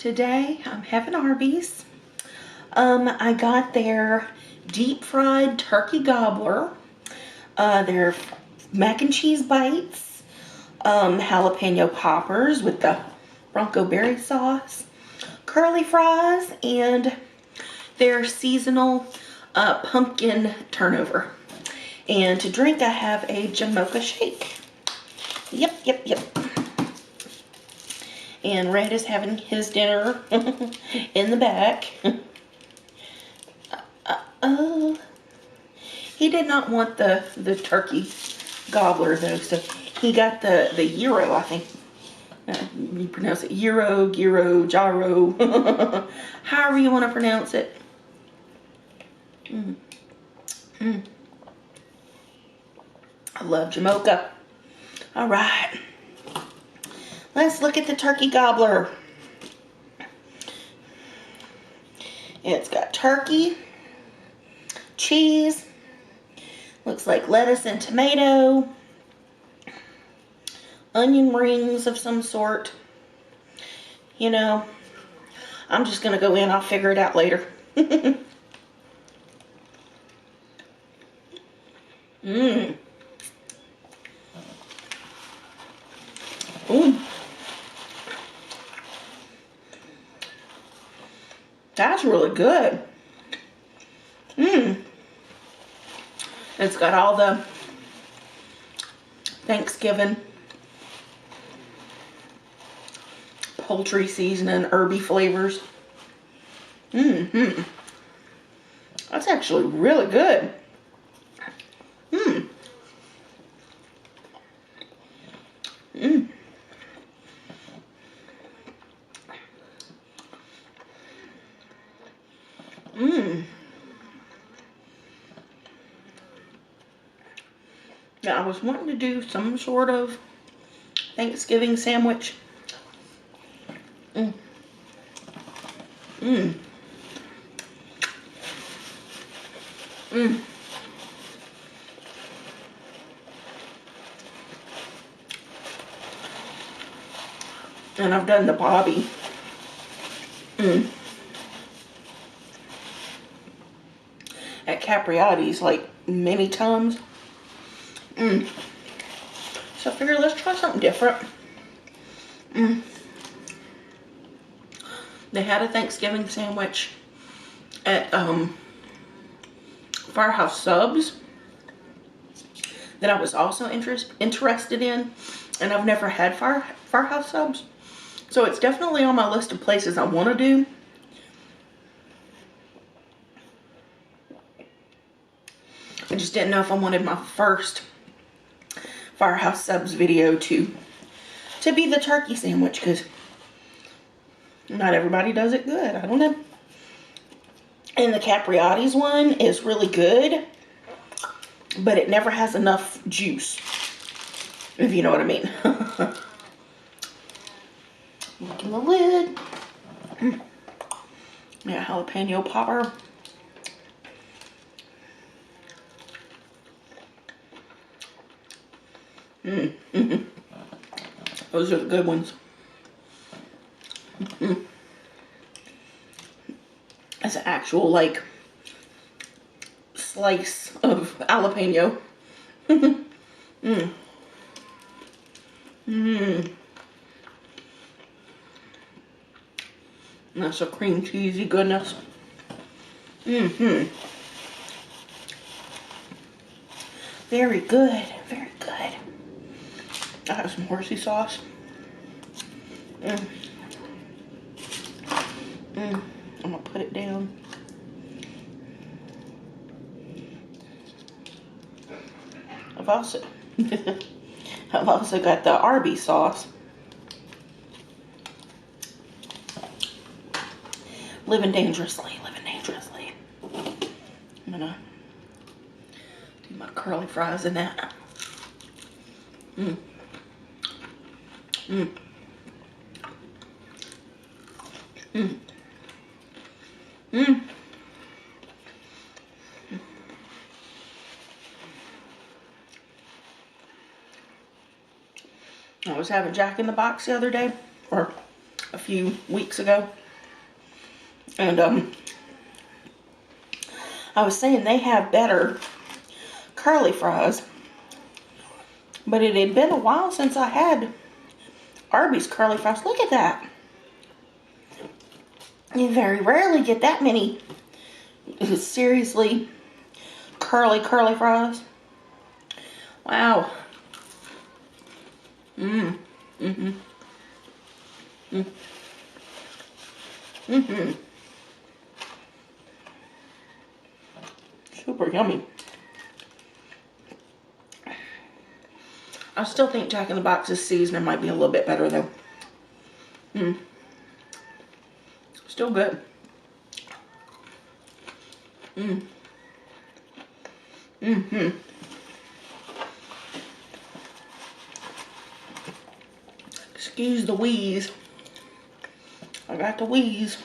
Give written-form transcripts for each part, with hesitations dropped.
Today I'm having Arby's. I got their deep fried turkey gobbler, their mac and cheese bites, jalapeno poppers with the bronco berry sauce, curly fries, and their seasonal pumpkin turnover. And to drink I have a Jamocha shake. Yep. And Red is having his dinner in the back. He did not want the turkey gobbler though, so he got the gyro, I think. You pronounce it gyro, gyro, however you want to pronounce it. I love Jamocha. All right. Let's look at the turkey gobbler. It's got turkey, cheese, looks like lettuce and tomato, onion rings of some sort. You know, I'm just gonna go in, I'll figure it out later. Ooh. That's really good. It's got all the Thanksgiving poultry seasoning, herby flavors. That's actually really good. Yeah, I was wanting to do some sort of Thanksgiving sandwich. And I've done the Bobby. At Capriotti's like many times. So I figured let's try something different. They had a Thanksgiving sandwich at Firehouse Subs that I was also interested in, and I've never had Firehouse Subs, so it's definitely on my list of places I want to do. I just didn't know if I wanted my first Firehouse Subs video to be the turkey sandwich, because not everybody does it good. I don't know. And the Capriotti's one is really good, but it never has enough juice, if you know what I mean. Look in the lid. Yeah, jalapeno popper. Those are the good ones. That's an actual, like, slice of jalapeno. That's a cream cheesy goodness. Very good, very good. I have some horsey sauce. I'm gonna put it down. I've also got the Arby sauce. Living dangerously, living dangerously. I'm gonna do my curly fries in that. I was having Jack in the Box the other day, or a few weeks ago. And I was saying they have better curly fries. But it had been a while since I had Arby's curly fries. Look at that. You very rarely get that many seriously curly fries. Wow. Super yummy. I still think Jack in the Box's seasoning might be a little bit better though. Still good. Excuse the wheeze. I got the wheeze.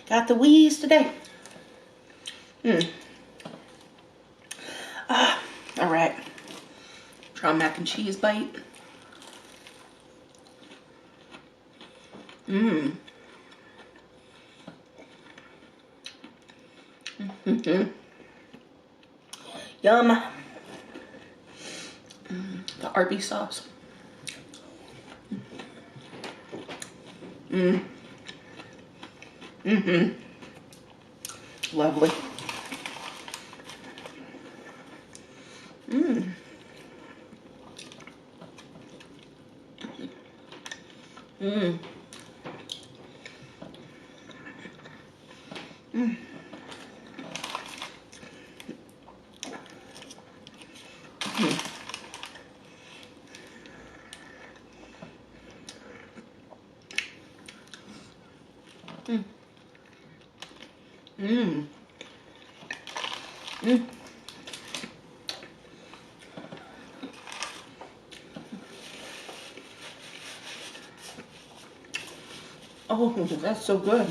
Got the wheeze today. All right. Try mac and cheese bite. Yum. The Arby sauce. Lovely. Oh, that's so good.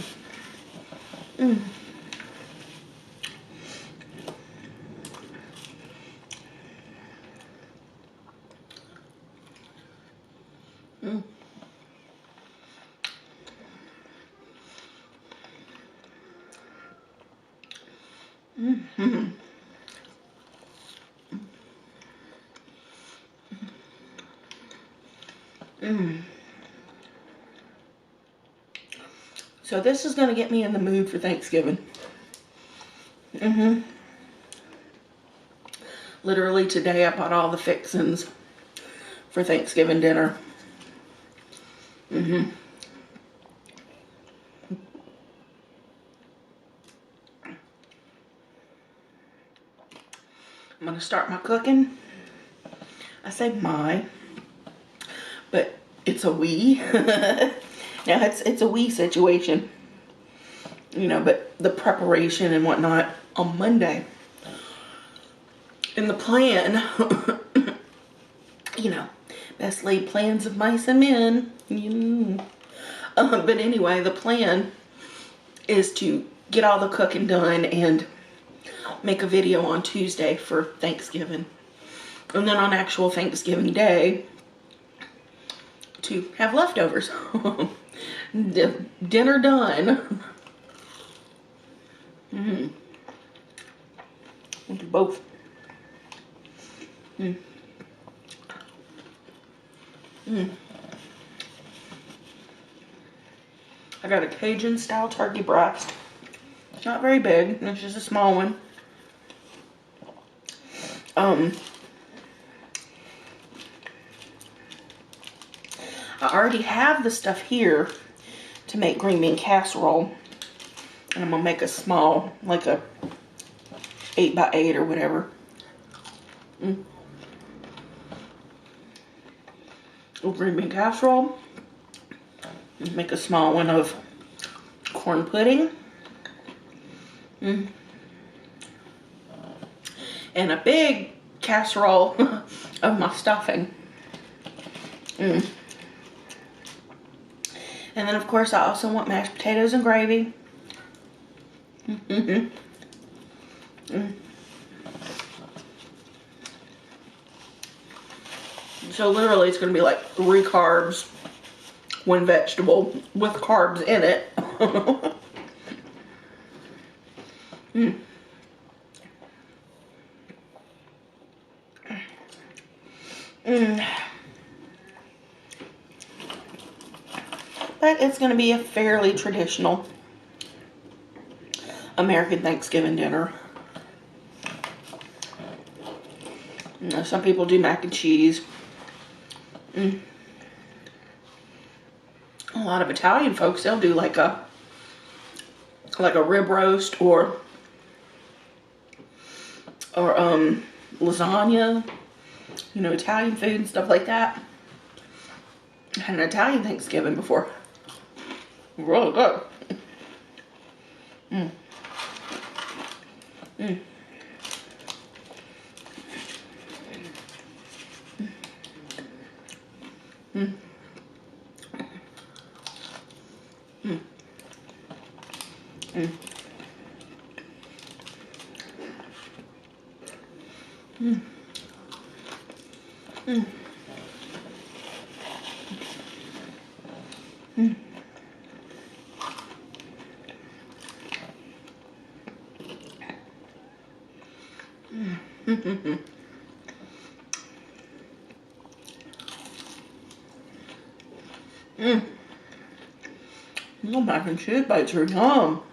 So this is going to get me in the mood for Thanksgiving. Literally today I bought all the fixings for Thanksgiving dinner. I'm going to start my cooking. I say my, but it's a we. Now it's a we situation, you know, but the preparation and whatnot on Monday. And the plan, you know, best laid plans of mice and men. But anyway, the plan is to get all the cooking done and make a video on Tuesday for Thanksgiving. And then on actual Thanksgiving Day, to have leftovers. Dinner done. We'll do both. I got a Cajun style turkey breast. It's not very big, it's just a small one. I already have the stuff here to make green bean casserole. And I'm gonna make a small, like a 8x8 or whatever. Green bean casserole. Make a small one of corn pudding. And a big casserole of my stuffing. And then of course I also want mashed potatoes and gravy. So literally it's going to be like 3 carbs, 1 vegetable with carbs in it. But it's going to be a fairly traditional American Thanksgiving dinner. You know, some people do mac and cheese. A lot of Italian folks, they'll do like a rib roast or lasagna. You know, Italian food and stuff like that. I had an Italian Thanksgiving before. Really good. Little mac and cheese bites are yum.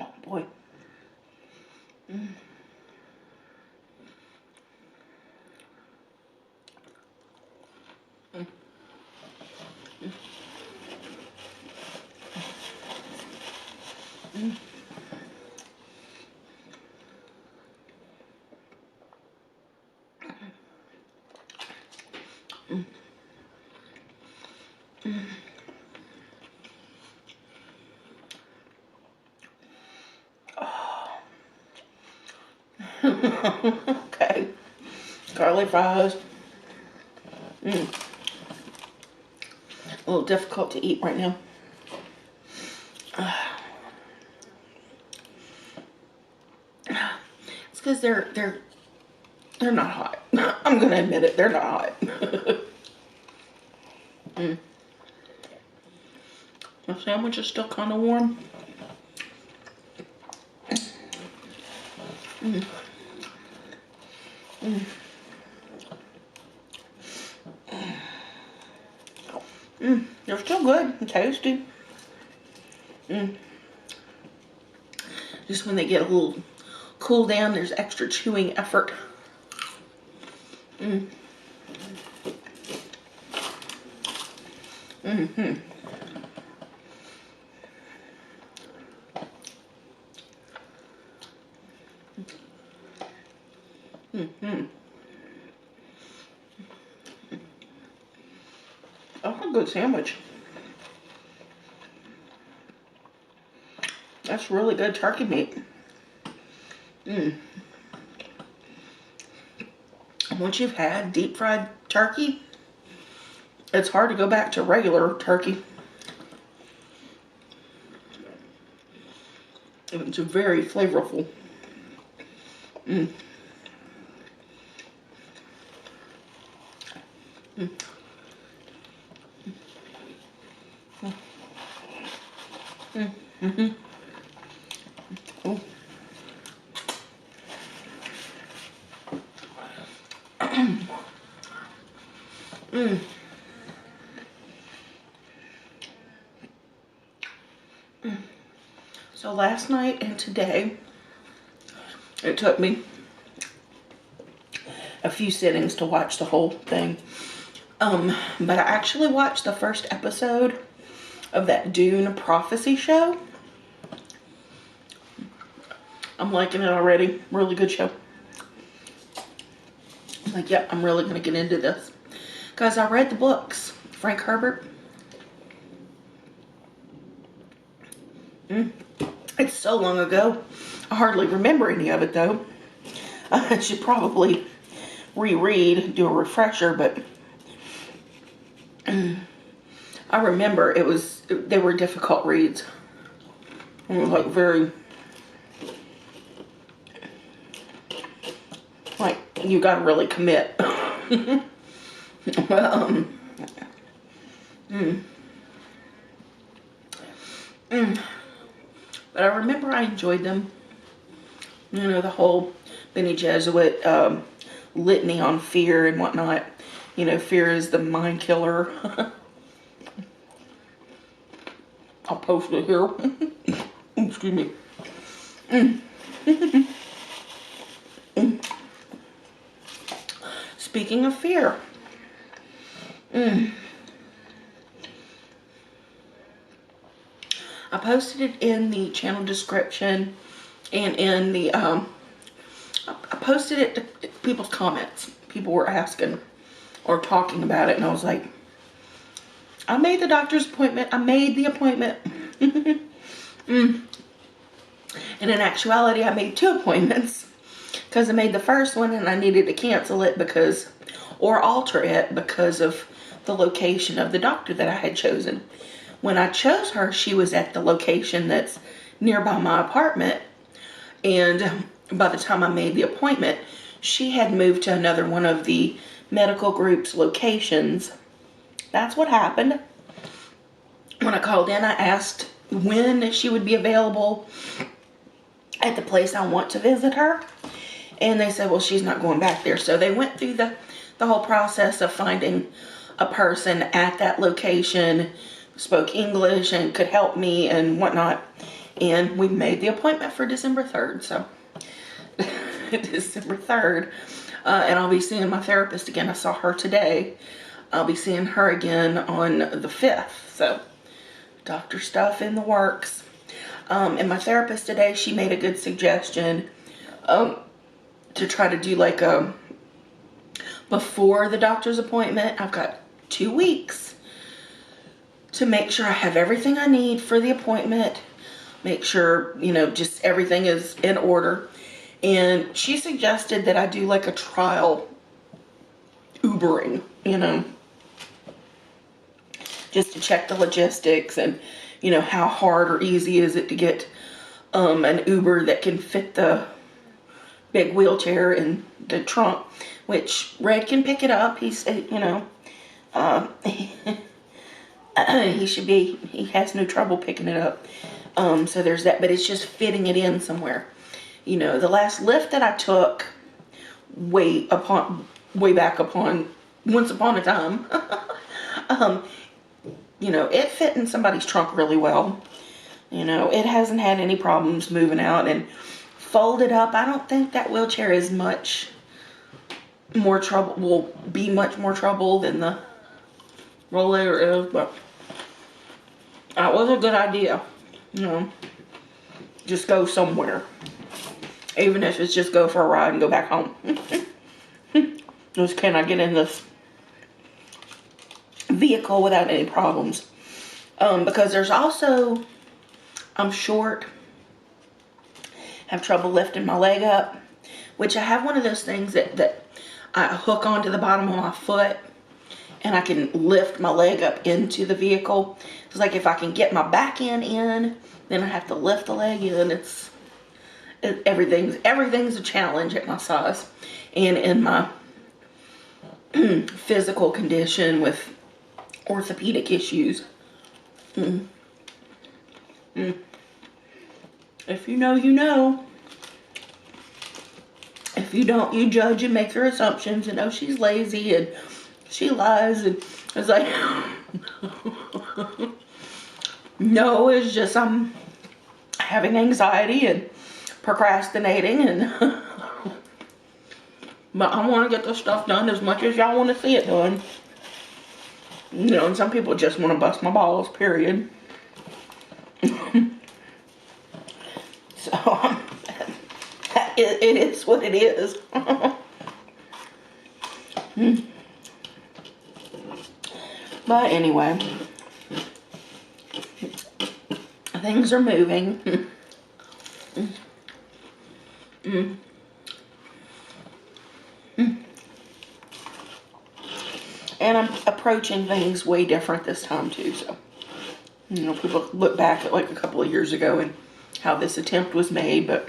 Oh boy. Okay. Garlic fries. A little difficult to eat right now. It's because they're not hot. I'm gonna admit it, they're not hot. The sandwich is still kind of warm. They're still good and tasty. Just when they get a little cool down, there's extra chewing effort. That's a good sandwich. That's really good turkey meat. Once you've had deep fried turkey, it's hard to go back to regular turkey. It's very flavorful. Oh. So last night and today, it took me a few sittings to watch the whole thing. But I actually watched the first episode of that Dune Prophecy show. I'm liking it already. Really good show. I'm like, yep, I'm really going to get into this. Because I read the books. Frank Herbert. It's so long ago. I hardly remember any of it, though. I should probably reread, do a refresher, but I remember they were difficult reads. It was like very, like, you gotta really commit. But, but I remember I enjoyed them. You know, the whole Bene Gesserit litany on fear and whatnot. You know, fear is the mind killer. I'll post it here. Excuse me. Speaking of fear. I posted it in the channel description and in the, I posted it to people's comments. People were asking or talking about it, and I was like, I made the doctor's appointment. I made the appointment. And in actuality, I made 2 appointments because I made the first one and I needed to cancel it or alter it because of the location of the doctor that I had chosen. When I chose her, she was at the location that's nearby my apartment. And by the time I made the appointment, she had moved to another one of the medical group's locations. That's what happened. When I called in, I asked when she would be available at the place I want to visit her. And they said, well, she's not going back there. So they went through the whole process of finding a person at that location, spoke English and could help me and whatnot. And we made the appointment for December 3rd. So December 3rd. And I'll be seeing my therapist again. I saw her today. I'll be seeing her again on the 5th. So doctor stuff in the works. And my therapist today, she made a good suggestion to try to do like a before the doctor's appointment. I've got 2 weeks to make sure I have everything I need for the appointment. Make sure, you know, just everything is in order. And she suggested that I do like a trial Ubering, you know, just to check the logistics and, you know, how hard or easy is it to get an Uber that can fit the big wheelchair in the trunk, which Red can pick it up. He's, you know, he has no trouble picking it up. So there's that, but it's just fitting it in somewhere. You know, the last lift that I took way back once upon a time, you know, it fit in somebody's trunk really well. You know, it hasn't had any problems moving out and folded up. I don't think that wheelchair is much more trouble, will be much more trouble than the rollator is, but that was a good idea. You know, just go somewhere. Even if it's just go for a ride and go back home. Just can I get in this vehicle without any problems? Because there's also, I'm short, have trouble lifting my leg up, which I have one of those things that I hook onto the bottom of my foot and I can lift my leg up into the vehicle. It's like if I can get my back end in, then I have to lift the leg in. Everything's a challenge at my size and in my physical condition with orthopedic issues. If you know, you know. If you don't, you judge and make your assumptions and, oh, she's lazy and she lies, and it's like no, it's just I having anxiety and procrastinating, and but I want to get this stuff done as much as y'all want to see it done. You know, and some people just want to bust my balls, period. So, it is what it is. But anyway, things are moving. And I'm approaching things way different this time too, so, you know, people look back at like a couple of years ago and how this attempt was made, but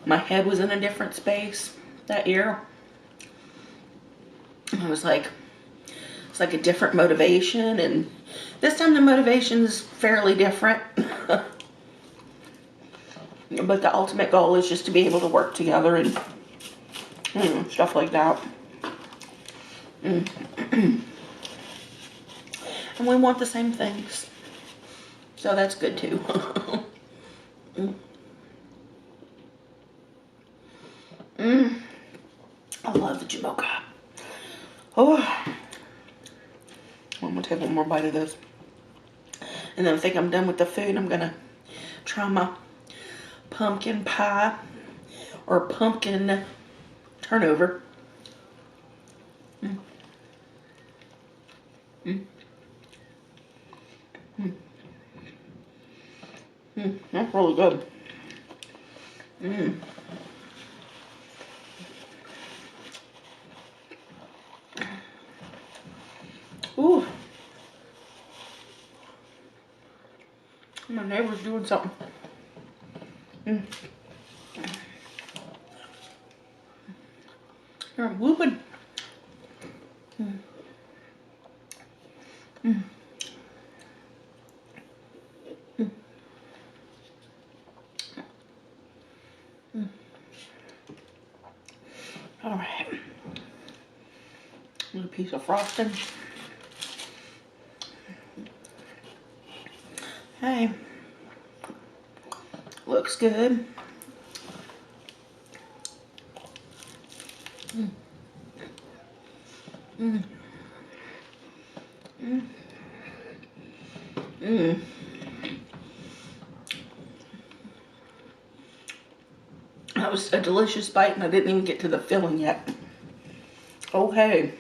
my head was in a different space that year. I was like, it's like a different motivation, and this time the motivation's fairly different. But the ultimate goal is just to be able to work together and, you know, stuff like that. And we want the same things, so that's good too. I love the Jamocha. Oh, I'm gonna take one more bite of this, and then I think I'm done with the food. I'm gonna try my pumpkin pie or pumpkin turnover. That's really good. Ooh. My neighbor's doing something. They're whooping. All right. A little piece of frosting. Hey, looks good. That was a delicious bite, and I didn't even get to the filling yet. Okay.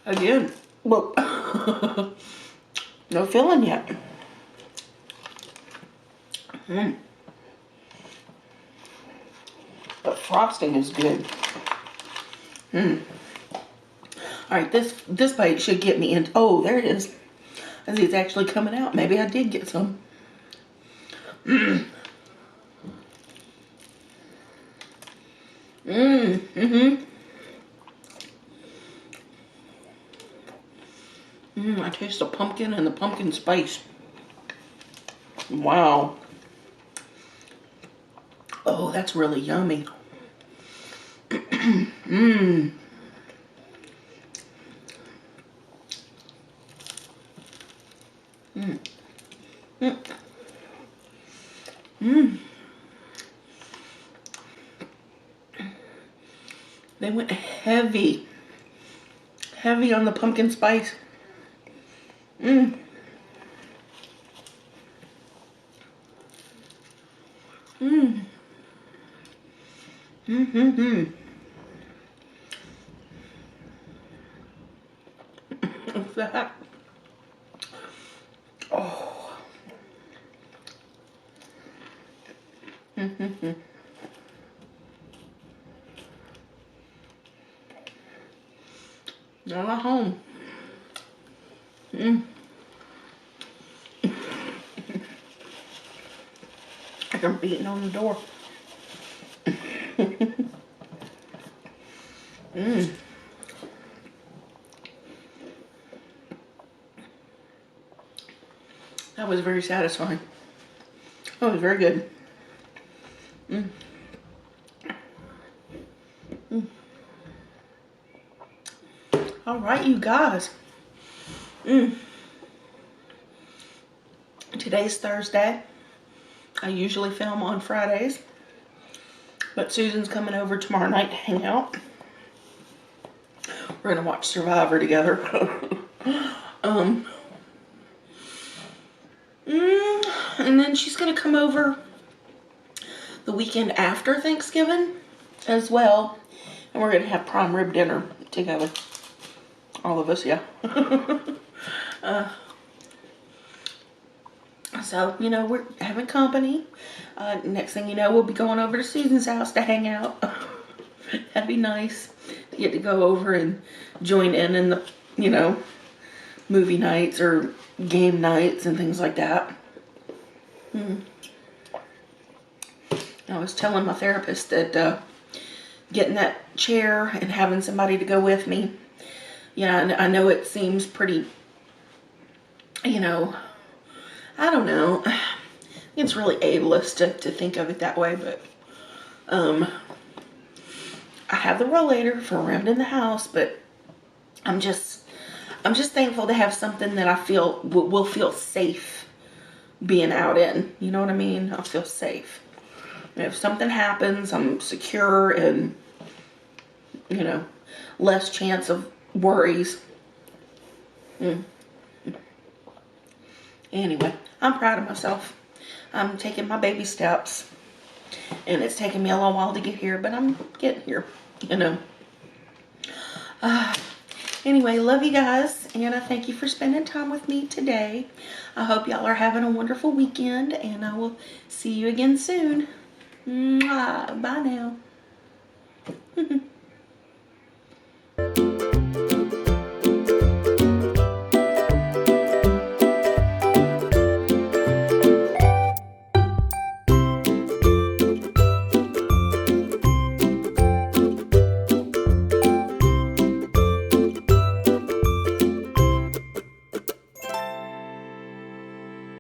Again, look, no filling yet. But frosting is good. All right, this bite should get me in. Oh, there it is. I see it's actually coming out. Maybe I did get some. I taste the pumpkin and the pumpkin spice. Wow. Oh, that's really yummy. They went heavy on the pumpkin spice. What's that? Oh. Not at home. I'm beating on the door. was very satisfying. Oh, it was very good. All right, you guys. Today's Thursday. I usually film on Fridays, but Susan's coming over tomorrow night to hang out. We're gonna watch Survivor together. And then she's gonna come over the weekend after Thanksgiving as well, and we're gonna have prime rib dinner together. All of us, yeah. So, you know, we're having company. Next thing you know, we'll be going over to Susan's house to hang out. That'd be nice to get to go over and join in the, you know, movie nights or game nights and things like that. I was telling my therapist that getting that chair and having somebody to go with me, yeah, and I know it seems pretty, you know, I don't know. It's really ableist to think of it that way, but I have the rollator for around in the house, but I'm just thankful to have something that I feel will feel safe being out in. You know what I mean? I'll feel safe. And if something happens, I'm secure and, you know, less chance of worries. Anyway, I'm proud of myself. I'm taking my baby steps, and it's taken me a long while to get here, but I'm getting here, you know. Anyway, love you guys, and I thank you for spending time with me today. I hope y'all are having a wonderful weekend, and I will see you again soon. Mwah. Bye now.